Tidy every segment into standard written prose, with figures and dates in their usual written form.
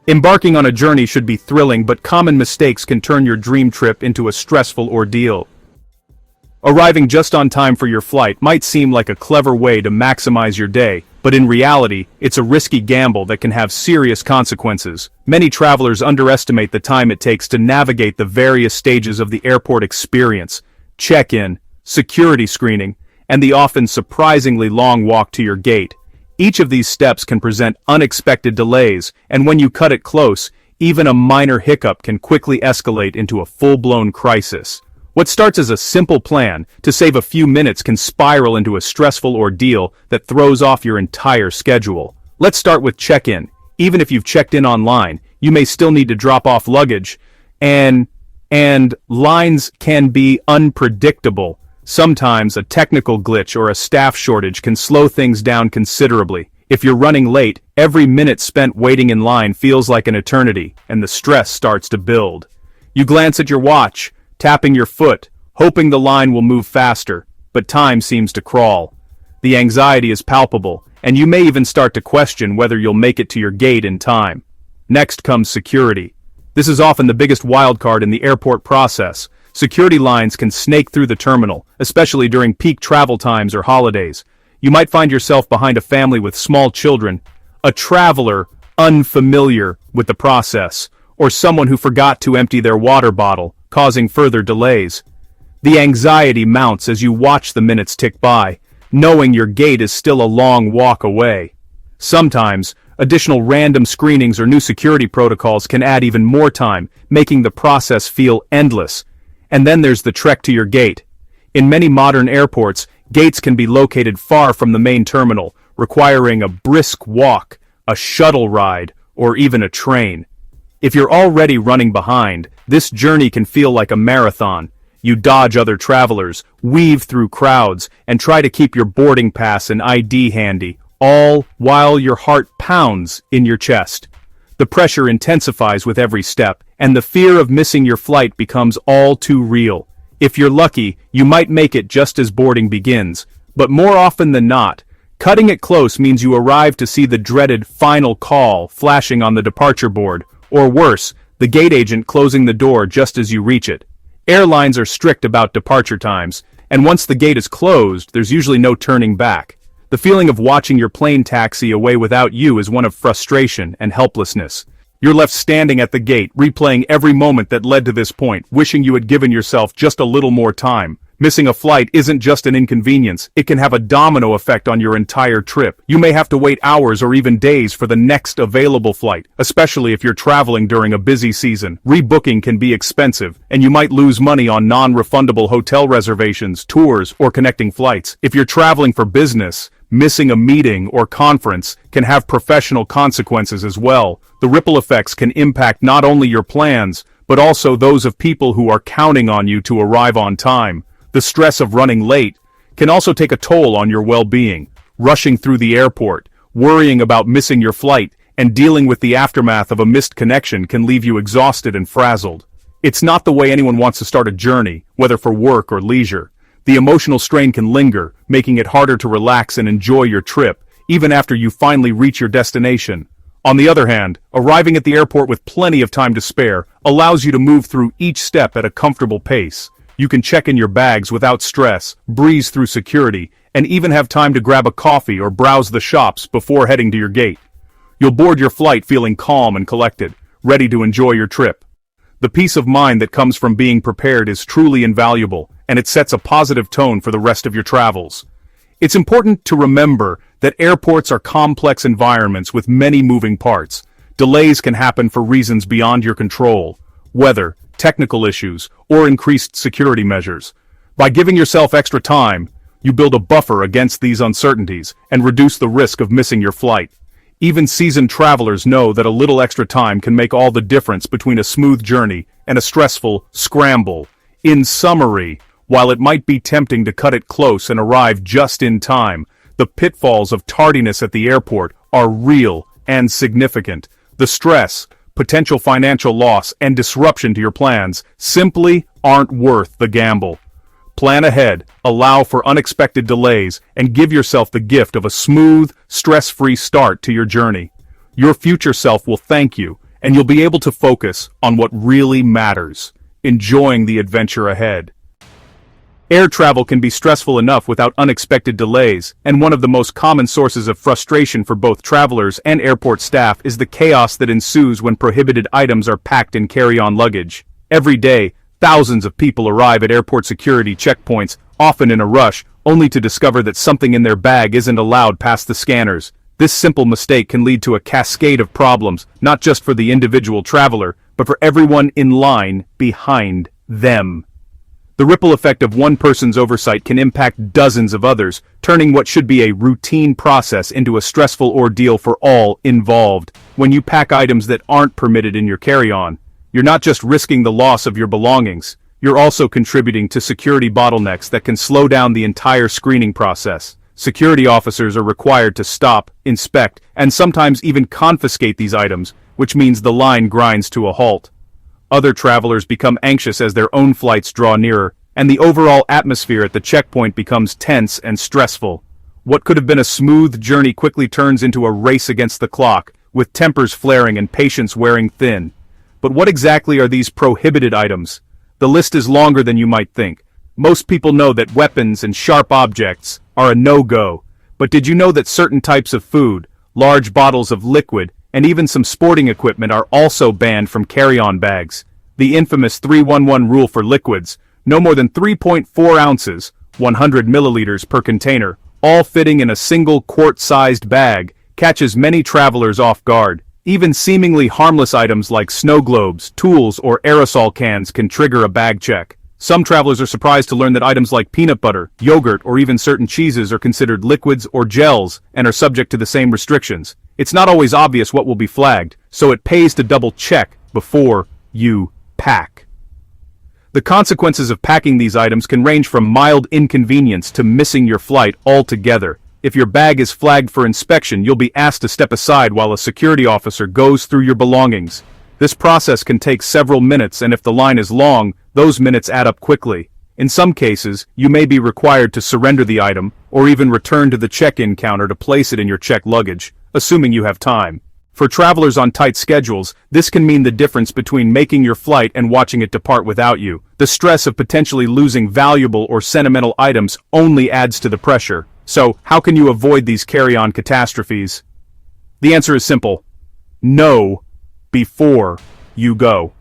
Embarking on a journey should be thrilling, but common mistakes can turn your dream trip into a stressful ordeal. Arriving just on time for your flight might seem like a clever way to maximize your day, but in reality, it's a risky gamble that can have serious consequences. Many travelers underestimate the time it takes to navigate the various stages of the airport experience: check-in, security screening, and the often surprisingly long walk to your gate. Each of these steps can present unexpected delays, and when you cut it close, even a minor hiccup can quickly escalate into a full-blown crisis. What starts as a simple plan to save a few minutes can spiral into a stressful ordeal that throws off your entire schedule. Let's start with check-in. Even if you've checked in online, you may still need to drop off luggage, and lines can be unpredictable. Sometimes a technical glitch or a staff shortage can slow things down considerably. If you're running late, every minute spent waiting in line feels like an eternity, and the stress starts to build. You glance at your watch, tapping your foot, hoping the line will move faster, but time seems to crawl. The anxiety is palpable, and you may even start to question whether you'll make it to your gate in time. Next comes security. This is often the biggest wildcard in the airport process. Security lines can snake through the terminal, especially during peak travel times or holidays. You might find yourself behind a family with small children, a traveler unfamiliar with the process, or someone who forgot to empty their water bottle, causing further delays. The anxiety mounts as you watch the minutes tick by, knowing your gate is still a long walk away. Sometimes, additional random screenings or new security protocols can add even more time, making the process feel endless. And then there's the trek to your gate. In many modern airports, gates can be located far from the main terminal, requiring a brisk walk, a shuttle ride, or even a train. If you're already running behind, this journey can feel like a marathon. You dodge other travelers, weave through crowds, and try to keep your boarding pass and ID handy, all while your heart pounds in your chest. The pressure intensifies with every step, and the fear of missing your flight becomes all too real. If you're lucky, you might make it just as boarding begins, but more often than not, cutting it close means you arrive to see the dreaded final call flashing on the departure board, or worse, the gate agent closing the door just as you reach it. Airlines are strict about departure times, and once the gate is closed, there's usually no turning back. The feeling of watching your plane taxi away without you is one of frustration and helplessness. You're left standing at the gate, replaying every moment that led to this point, wishing you had given yourself just a little more time. Missing a flight isn't just an inconvenience, it can have a domino effect on your entire trip. You may have to wait hours or even days for the next available flight, especially if you're traveling during a busy season. Rebooking can be expensive, and you might lose money on non-refundable hotel reservations, tours, or connecting flights. If you're traveling for business, missing a meeting or conference can have professional consequences as well. The ripple effects can impact not only your plans, but also those of people who are counting on you to arrive on time. The stress of running late can also take a toll on your well-being. Rushing through the airport, worrying about missing your flight, and dealing with the aftermath of a missed connection can leave you exhausted and frazzled. It's not the way anyone wants to start a journey, whether for work or leisure. The emotional strain can linger, making it harder to relax and enjoy your trip, even after you finally reach your destination. On the other hand, arriving at the airport with plenty of time to spare allows you to move through each step at a comfortable pace. You can check in your bags without stress, breeze through security, and even have time to grab a coffee or browse the shops before heading to your gate. You'll board your flight feeling calm and collected, ready to enjoy your trip. The peace of mind that comes from being prepared is truly invaluable, and it sets a positive tone for the rest of your travels. It's important to remember that airports are complex environments with many moving parts. Delays can happen for reasons beyond your control: weather, technical issues, or increased security measures. By giving yourself extra time, you build a buffer against these uncertainties and reduce the risk of missing your flight. Even seasoned travelers know that a little extra time can make all the difference between a smooth journey and a stressful scramble. In summary, while it might be tempting to cut it close and arrive just in time, the pitfalls of tardiness at the airport are real and significant. The stress, potential financial loss, and disruption to your plans simply aren't worth the gamble. Plan ahead, allow for unexpected delays, and give yourself the gift of a smooth, stress-free start to your journey. Your future self will thank you, and you'll be able to focus on what really matters, enjoying the adventure ahead. Air travel can be stressful enough without unexpected delays, and one of the most common sources of frustration for both travelers and airport staff is the chaos that ensues when prohibited items are packed in carry-on luggage. Every day, thousands of people arrive at airport security checkpoints, often in a rush, only to discover that something in their bag isn't allowed past the scanners. This simple mistake can lead to a cascade of problems, not just for the individual traveler, but for everyone in line behind them. The ripple effect of one person's oversight can impact dozens of others, turning what should be a routine process into a stressful ordeal for all involved. When you pack items that aren't permitted in your carry-on, you're not just risking the loss of your belongings, you're also contributing to security bottlenecks that can slow down the entire screening process. Security officers are required to stop, inspect, and sometimes even confiscate these items, which means the line grinds to a halt. Other travelers become anxious as their own flights draw nearer, and the overall atmosphere at the checkpoint becomes tense and stressful. What could have been a smooth journey quickly turns into a race against the clock, with tempers flaring and patience wearing thin. But what exactly are these prohibited items? The list is longer than you might think. Most people know that weapons and sharp objects are a no-go, but did you know that certain types of food, large bottles of liquid, and even some sporting equipment are also banned from carry-on bags? The infamous 311 rule for liquids, no more than 3.4 ounces, 100 milliliters per container, all fitting in a single quart-sized bag, catches many travelers off guard. Even seemingly harmless items like snow globes, tools, or aerosol cans can trigger a bag check. Some travelers are surprised to learn that items like peanut butter, yogurt, or even certain cheeses are considered liquids or gels and are subject to the same restrictions. It's not always obvious what will be flagged, so it pays to double-check before you pack. The consequences of packing these items can range from mild inconvenience to missing your flight altogether. If your bag is flagged for inspection, you'll be asked to step aside while a security officer goes through your belongings. This process can take several minutes, and if the line is long, those minutes add up quickly. In some cases, you may be required to surrender the item, or even return to the check-in counter to place it in your checked luggage, assuming you have time. For travelers on tight schedules, this can mean the difference between making your flight and watching it depart without you. The stress of potentially losing valuable or sentimental items only adds to the pressure. So, how can you avoid these carry-on catastrophes? The answer is simple. Know before you go.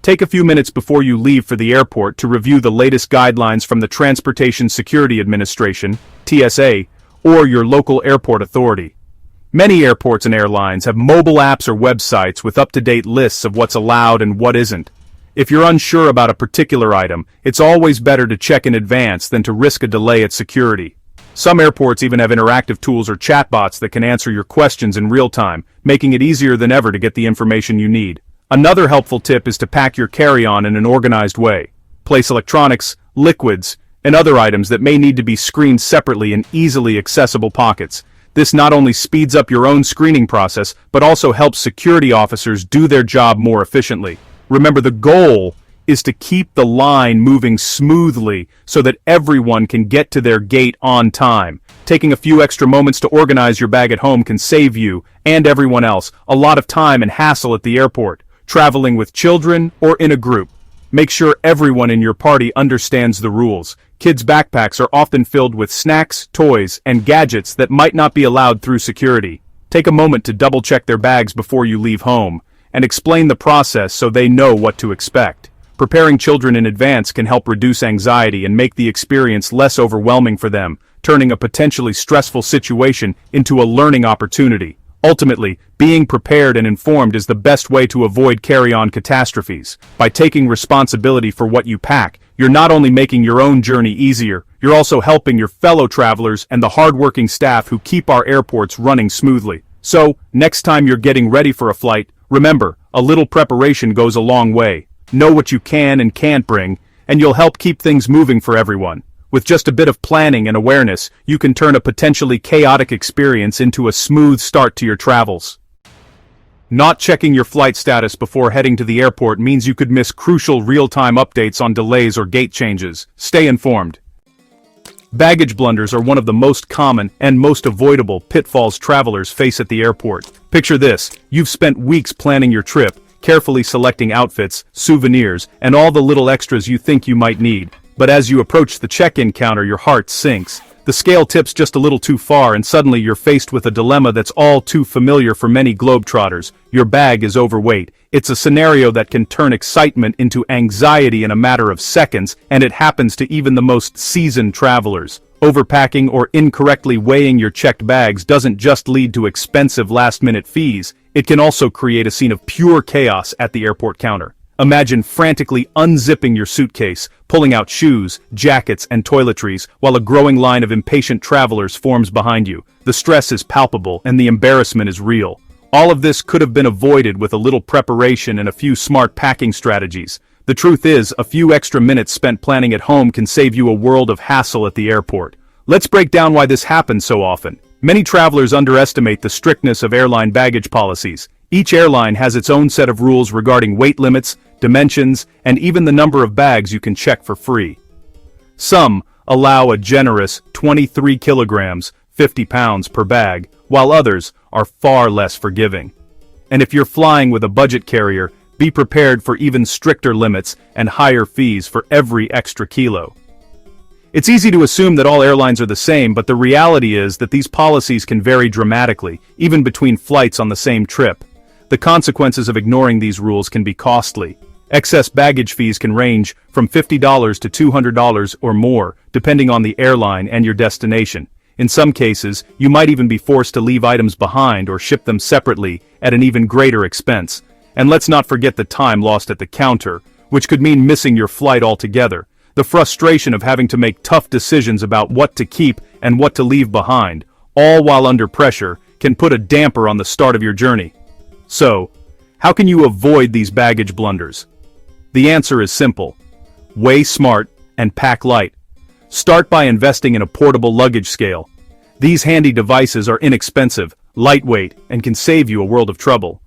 Take a few minutes before you leave for the airport to review the latest guidelines from the Transportation Security Administration, TSA, or your local airport authority. Many airports and airlines have mobile apps or websites with up-to-date lists of what's allowed and what isn't. If you're unsure about a particular item, it's always better to check in advance than to risk a delay at security. Some airports even have interactive tools or chatbots that can answer your questions in real time, making it easier than ever to get the information you need. Another helpful tip is to pack your carry-on in an organized way. Place electronics, liquids, and other items that may need to be screened separately in easily accessible pockets. This not only speeds up your own screening process, but also helps security officers do their job more efficiently. Remember, the goal is to keep the line moving smoothly so that everyone can get to their gate on time. Taking a few extra moments to organize your bag at home can save you, and everyone else, a lot of time and hassle at the airport. Traveling with children or in a group, make sure everyone in your party understands the rules. Kids' backpacks are often filled with snacks, toys, and gadgets that might not be allowed through security. Take a moment to double-check their bags before you leave home, and explain the process so they know what to expect. Preparing children in advance can help reduce anxiety and make the experience less overwhelming for them, turning a potentially stressful situation into a learning opportunity. Ultimately, being prepared and informed is the best way to avoid carry-on catastrophes. By taking responsibility for what you pack, you're not only making your own journey easier, you're also helping your fellow travelers and the hardworking staff who keep our airports running smoothly. So, next time you're getting ready for a flight, remember, a little preparation goes a long way. Know what you can and can't bring, and you'll help keep things moving for everyone. With just a bit of planning and awareness, you can turn a potentially chaotic experience into a smooth start to your travels. Not checking your flight status before heading to the airport means you could miss crucial real-time updates on delays or gate changes. Stay informed. Baggage blunders are one of the most common and most avoidable pitfalls travelers face at the airport. Picture this: you've spent weeks planning your trip, carefully selecting outfits, souvenirs, and all the little extras you think you might need. But as you approach the check-in counter, your heart sinks. The scale tips just a little too far, and suddenly you're faced with a dilemma that's all too familiar for many globetrotters. Your bag is overweight. It's a scenario that can turn excitement into anxiety in a matter of seconds, and it happens to even the most seasoned travelers. Overpacking or incorrectly weighing your checked bags doesn't just lead to expensive last-minute fees, it can also create a scene of pure chaos at the airport counter. Imagine frantically unzipping your suitcase, pulling out shoes, jackets, and toiletries, while a growing line of impatient travelers forms behind you. The stress is palpable, and the embarrassment is real. All of this could have been avoided with a little preparation and a few smart packing strategies. The truth is, a few extra minutes spent planning at home can save you a world of hassle at the airport. Let's break down why this happens so often. Many travelers underestimate the strictness of airline baggage policies. Each airline has its own set of rules regarding weight limits, dimensions, and even the number of bags you can check for free. Some allow a generous 23 kilograms, 50 pounds per bag, while others are far less forgiving. And if you're flying with a budget carrier, be prepared for even stricter limits and higher fees for every extra kilo. It's easy to assume that all airlines are the same, but the reality is that these policies can vary dramatically, even between flights on the same trip. The consequences of ignoring these rules can be costly. Excess baggage fees can range from $50 to $200 or more, depending on the airline and your destination. In some cases, you might even be forced to leave items behind or ship them separately at an even greater expense. And let's not forget the time lost at the counter, which could mean missing your flight altogether. The frustration of having to make tough decisions about what to keep and what to leave behind, all while under pressure, can put a damper on the start of your journey. So, how can you avoid these baggage blunders? The answer is simple. Weigh smart and pack light. Start by investing in a portable luggage scale. These handy devices are inexpensive, lightweight, and can save you a world of trouble.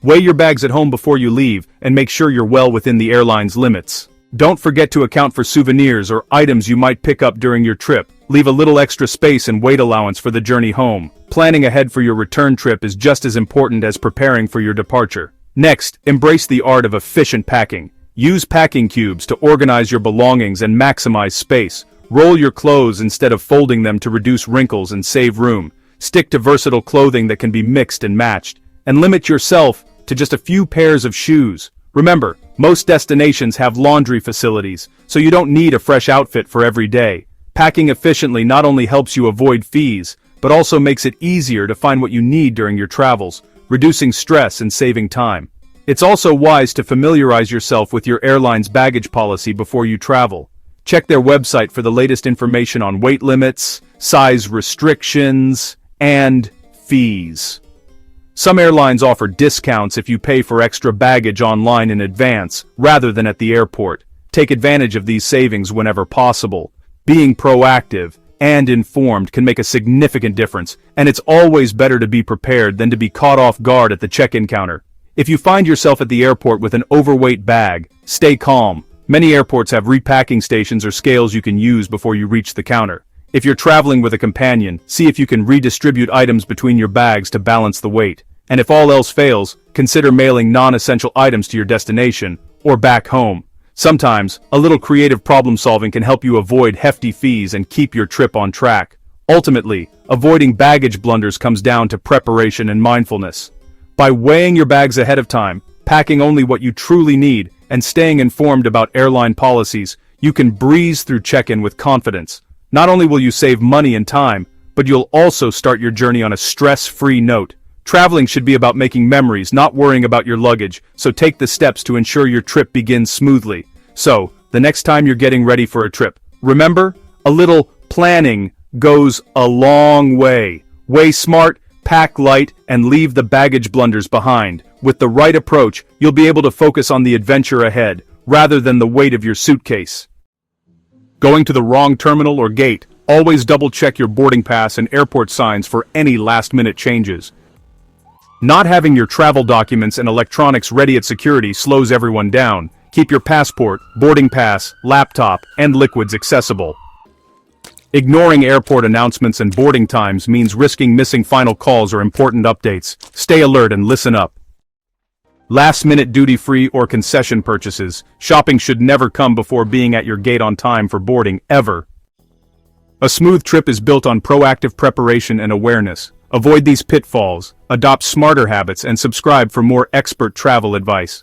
Weigh your bags at home before you leave, and make sure you're well within the airline's limits. Don't forget to account for souvenirs or items you might pick up during your trip. Leave a little extra space and weight allowance for the journey home. Planning ahead for your return trip is just as important as preparing for your departure. Next, embrace the art of efficient packing. Use packing cubes to organize your belongings and maximize space. Roll your clothes instead of folding them to reduce wrinkles and save room. Stick to versatile clothing that can be mixed and matched. And limit yourself to just a few pairs of shoes. Remember, most destinations have laundry facilities, so you don't need a fresh outfit for every day. Packing efficiently not only helps you avoid fees, but also makes it easier to find what you need during your travels, reducing stress and saving time. It's also wise to familiarize yourself with your airline's baggage policy before you travel. Check their website for the latest information on weight limits, size restrictions, and fees. Some airlines offer discounts if you pay for extra baggage online in advance, rather than at the airport. Take advantage of these savings whenever possible. Being proactive and informed can make a significant difference, and it's always better to be prepared than to be caught off guard at the check-in counter. If you find yourself at the airport with an overweight bag, stay calm. Many airports have repacking stations or scales you can use before you reach the counter. If you're traveling with a companion, see if you can redistribute items between your bags to balance the weight. And if all else fails, consider mailing non-essential items to your destination, or back home. Sometimes, a little creative problem-solving can help you avoid hefty fees and keep your trip on track. Ultimately, avoiding baggage blunders comes down to preparation and mindfulness. By weighing your bags ahead of time, packing only what you truly need, and staying informed about airline policies, you can breeze through check-in with confidence. Not only will you save money and time, but you'll also start your journey on a stress-free note. Traveling should be about making memories, not worrying about your luggage, so take the steps to ensure your trip begins smoothly. So, the next time you're getting ready for a trip, remember, a little planning goes a long way. Weigh smart, pack light, and leave the baggage blunders behind. With the right approach, you'll be able to focus on the adventure ahead, rather than the weight of your suitcase. Going to the wrong terminal or gate, always double-check your boarding pass and airport signs for any last-minute changes. Not having your travel documents and electronics ready at security slows everyone down. Keep your passport, boarding pass, laptop, and liquids accessible. Ignoring airport announcements and boarding times means risking missing final calls or important updates. Stay alert and listen up. Last-minute duty-free or concession purchases. Shopping should never come before being at your gate on time for boarding, ever. A smooth trip is built on proactive preparation and awareness. Avoid these pitfalls, adopt smarter habits, and subscribe for more expert travel advice.